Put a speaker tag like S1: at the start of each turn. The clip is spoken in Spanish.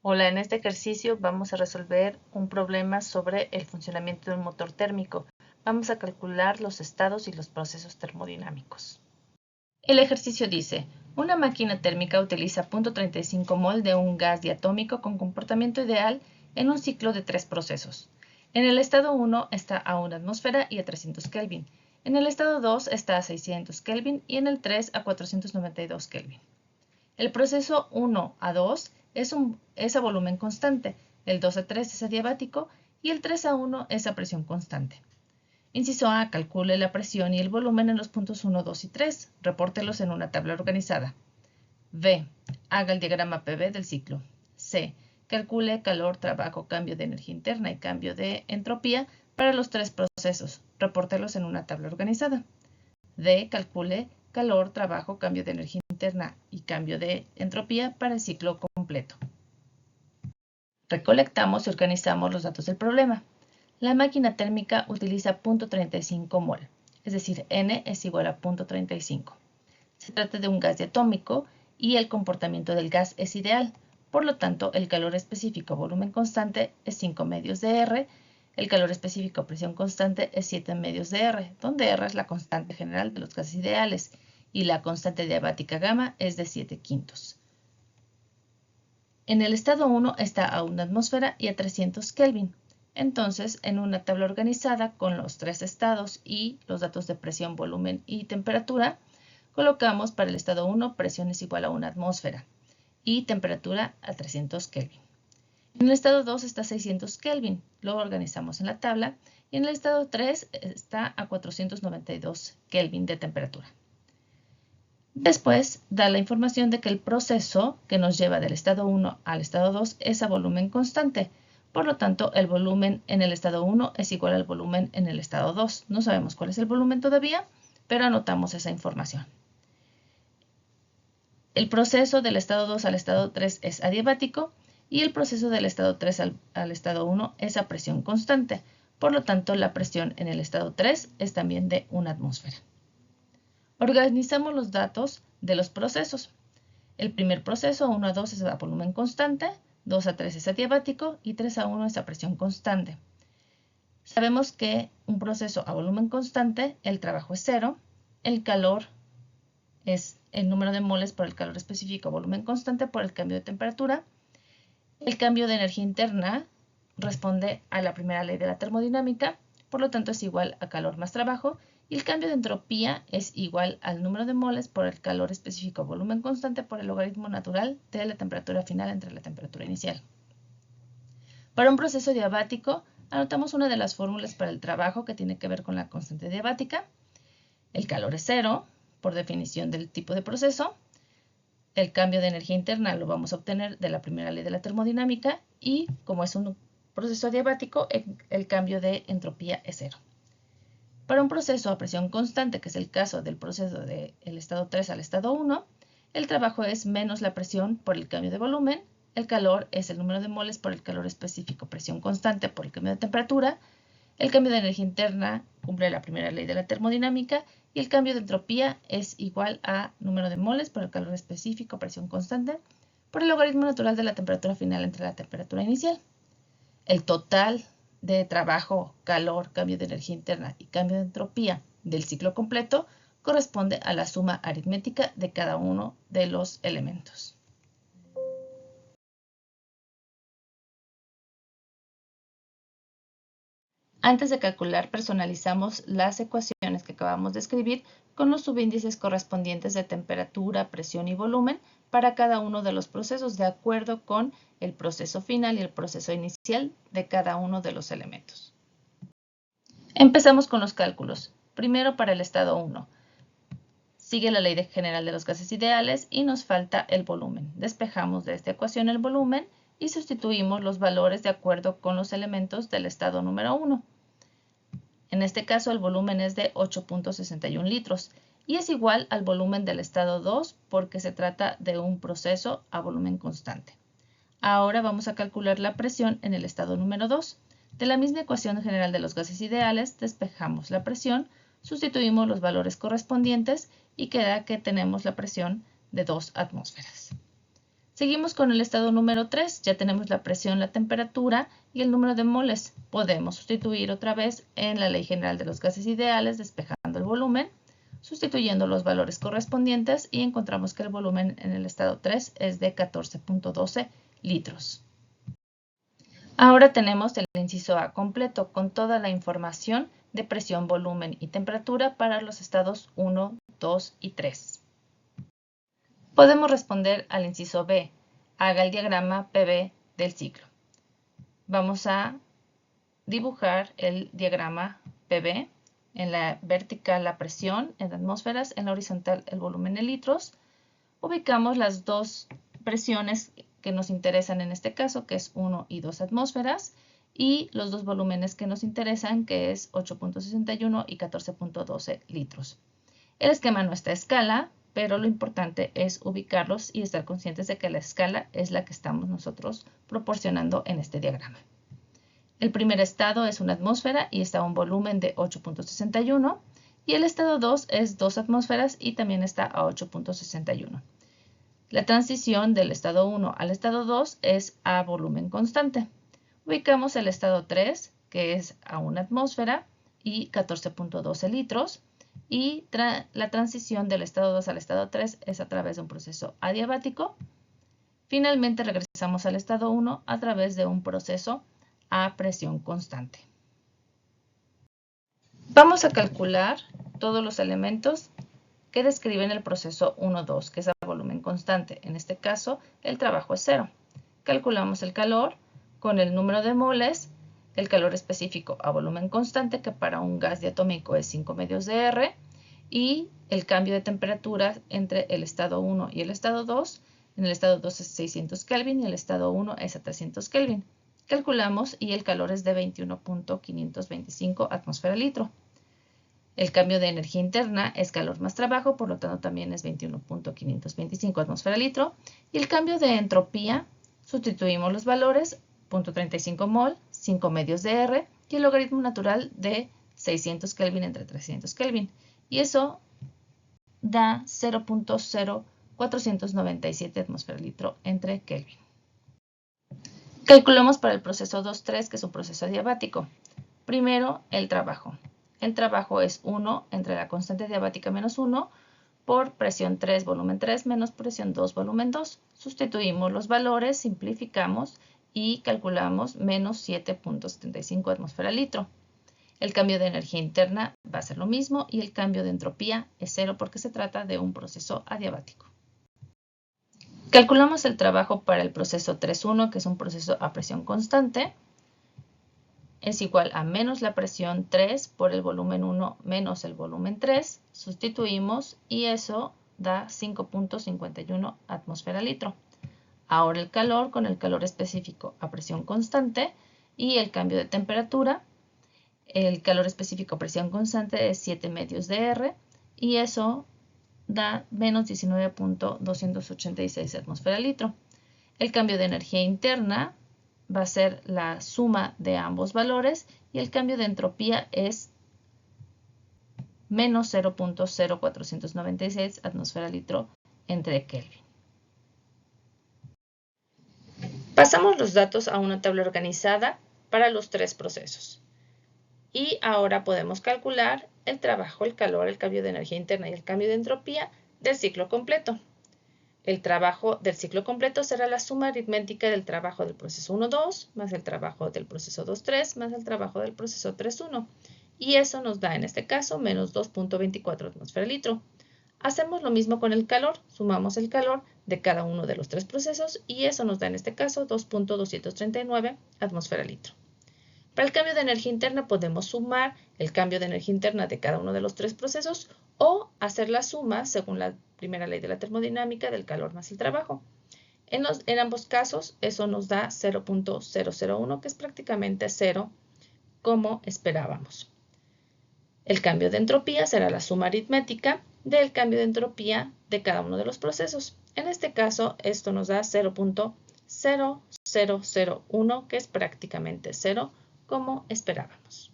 S1: Hola, en este ejercicio vamos a resolver un problema sobre el funcionamiento de un motor térmico. Vamos a calcular los estados y los procesos termodinámicos. El ejercicio dice, una máquina térmica utiliza 0.35 mol de un gas diatómico con comportamiento ideal en un ciclo de 3 procesos. En el estado 1 está a 1 atmósfera y a 300 Kelvin. En el estado 2 está a 600 Kelvin y en el 3 a 492 Kelvin. El proceso 1 a 2 es a volumen constante, el 2 a 3 es adiabático y el 3 a 1 es a presión constante. Inciso A, calcule la presión y el volumen en los puntos 1, 2 y 3. Repórtelos en una tabla organizada. B, haga el diagrama PV del ciclo. C, calcule calor, trabajo, cambio de energía interna y cambio de entropía para los 3 procesos. Repórtelos en una tabla organizada. D, calcule calor, trabajo, cambio de energía interna y cambio de entropía para el ciclo completo. Recolectamos y organizamos los datos del problema. La máquina térmica utiliza 0.35 mol, es decir, N es igual a 0.35. Se trata de un gas diatómico y el comportamiento del gas es ideal. Por lo tanto, el calor específico a volumen constante es 5 medios de R, el calor específico a presión constante es 7 medios de R, donde R es la constante general de los gases ideales y la constante diabática gamma es de 7 quintos. En el estado 1 está a 1 atmósfera y a 300 Kelvin. Entonces, en una tabla organizada con los 3 estados y los datos de presión, volumen y temperatura, colocamos para el estado 1 presión es igual a 1 atmósfera y temperatura a 300 Kelvin. En el estado 2 está 600 Kelvin, lo organizamos en la tabla, y en el estado 3 está a 492 Kelvin de temperatura. Después da la información de que el proceso que nos lleva del estado 1 al estado 2 es a volumen constante. Por lo tanto, el volumen en el estado 1 es igual al volumen en el estado 2. No sabemos cuál es el volumen todavía, pero anotamos esa información. El proceso del estado 2 al estado 3 es adiabático y el proceso del estado 3 al estado 1 es a presión constante. Por lo tanto, la presión en el estado 3 es también de 1 atmósfera. Organizamos los datos de los procesos. El primer proceso, 1 a 2, es a volumen constante, 2 a 3 es adiabático y 3 a 1 es a presión constante. Sabemos que un proceso a volumen constante, el trabajo es 0, el calor es el número de moles por el calor específico a volumen constante por el cambio de temperatura. El cambio de energía interna responde a la primera ley de la termodinámica, por lo tanto es igual a calor más trabajo, y el cambio de entropía es igual al número de moles por el calor específico a volumen constante por el logaritmo natural de la temperatura final entre la temperatura inicial. Para un proceso diabático, anotamos una de las fórmulas para el trabajo que tiene que ver con la constante diabática. El calor es 0, por definición del tipo de proceso. El cambio de energía interna lo vamos a obtener de la primera ley de la termodinámica y, como es un proceso adiabático, el cambio de entropía es 0. Para un proceso a presión constante, que es el caso del proceso del estado 3 al estado 1, el trabajo es menos la presión por el cambio de volumen, el calor es el número de moles por el calor específico, presión constante por el cambio de temperatura, el cambio de energía interna cumple la primera ley de la termodinámica y el cambio de entropía es igual a número de moles por el calor específico, presión constante, por el logaritmo natural de la temperatura final entre la temperatura inicial. El total de trabajo, calor, cambio de energía interna y cambio de entropía del ciclo completo corresponde a la suma aritmética de cada uno de los elementos. Antes de calcular, personalizamos las ecuaciones que acabamos de escribir con los subíndices correspondientes de temperatura, presión y volumen para cada uno de los procesos de acuerdo con el proceso final y el proceso inicial de cada uno de los elementos. Empezamos con los cálculos. Primero para el estado 1. Sigue la ley general de los gases ideales y nos falta el volumen. Despejamos de esta ecuación el volumen y sustituimos los valores de acuerdo con los elementos del estado número 1. En este caso el volumen es de 8.61 litros y es igual al volumen del estado 2 porque se trata de un proceso a volumen constante. Ahora vamos a calcular la presión en el estado número 2. De la misma ecuación general de los gases ideales, despejamos la presión, sustituimos los valores correspondientes y queda que tenemos la presión de 2 atmósferas. Seguimos con el estado número 3. Ya tenemos la presión, la temperatura y el número de moles. Podemos sustituir otra vez en la ley general de los gases ideales, despejando el volumen, sustituyendo los valores correspondientes y encontramos que el volumen en el estado 3 es de 14.12 litros. Ahora tenemos el inciso A completo con toda la información de presión, volumen y temperatura para los estados 1, 2 y 3. Podemos responder al inciso B. Haga el diagrama PV del ciclo. Vamos a dibujar el diagrama PV. En la vertical la presión en atmósferas, en la horizontal el volumen en litros. Ubicamos las dos presiones que nos interesan en este caso, que es 1 y 2 atmósferas, y los dos volúmenes que nos interesan, que es 8.61 y 14.12 litros. El esquema no está a escala, pero lo importante es ubicarlos y estar conscientes de que la escala es la que estamos nosotros proporcionando en este diagrama. El primer estado es una atmósfera y está a un volumen de 8.61 y el estado 2 es 2 atmósferas y también está a 8.61. La transición del estado 1 al estado 2 es a volumen constante. Ubicamos el estado 3, que es a una atmósfera y 14.12 litros. Y la transición del estado 2 al estado 3 es a través de un proceso adiabático. Finalmente regresamos al estado 1 a través de un proceso a presión constante. Vamos a calcular todos los elementos que describen el proceso 1-2, que es a volumen constante. En este caso, el trabajo es 0. Calculamos el calor con el número de moles, el calor específico a volumen constante, que para un gas diatómico es 5 medios de R, y el cambio de temperatura entre el estado 1 y el estado 2. En el estado 2 es 600 Kelvin y el estado 1 es a 300 Kelvin. Calculamos y el calor es de 21.525 atmósfera litro. El cambio de energía interna es calor más trabajo, por lo tanto también es 21.525 atmósfera litro. Y el cambio de entropía, sustituimos los valores, 0.35 mol, 5 medios de R, y el logaritmo natural de 600 Kelvin entre 300 Kelvin. Y eso da 0.0497 atmósfera litro entre Kelvin. Calculamos para el proceso 2-3, que es un proceso adiabático. Primero, el trabajo. El trabajo es 1 entre la constante diabática menos 1 por presión 3, volumen 3 menos presión 2, volumen 2. Sustituimos los valores, simplificamos y calculamos menos 7.75 atmósfera litro. El cambio de energía interna va a ser lo mismo y el cambio de entropía es 0 porque se trata de un proceso adiabático. Calculamos el trabajo para el proceso 3-1, que es un proceso a presión constante. Es igual a menos la presión 3 por el volumen 1 menos el volumen 3. Sustituimos y eso da 5.51 atmósfera litro. Ahora el calor con el calor específico a presión constante y el cambio de temperatura. El calor específico a presión constante es 7 medios de R y eso da menos 19.286 atmósfera litro. El cambio de energía interna va a ser la suma de ambos valores y el cambio de entropía es menos 0.0496 atmósfera litro entre Kelvin. Pasamos los datos a una tabla organizada para los tres procesos. Y ahora podemos calcular el trabajo, el calor, el cambio de energía interna y el cambio de entropía del ciclo completo. El trabajo del ciclo completo será la suma aritmética del trabajo del proceso 1-2 más el trabajo del proceso 2-3 más el trabajo del proceso 3-1. Y eso nos da en este caso menos 2.24 atmósfera litro. Hacemos lo mismo con el calor, sumamos el calor de cada uno de los tres procesos y eso nos da en este caso 2.239 atmósfera litro. Para el cambio de energía interna podemos sumar el cambio de energía interna de cada uno de los tres procesos o hacer la suma según la primera ley de la termodinámica del calor más el trabajo. En ambos casos eso nos da 0.001 que es prácticamente 0 como esperábamos. El cambio de entropía será la suma aritmética del cambio de entropía de cada uno de los procesos. En este caso esto nos da 0.0001 que es prácticamente 0 como esperábamos.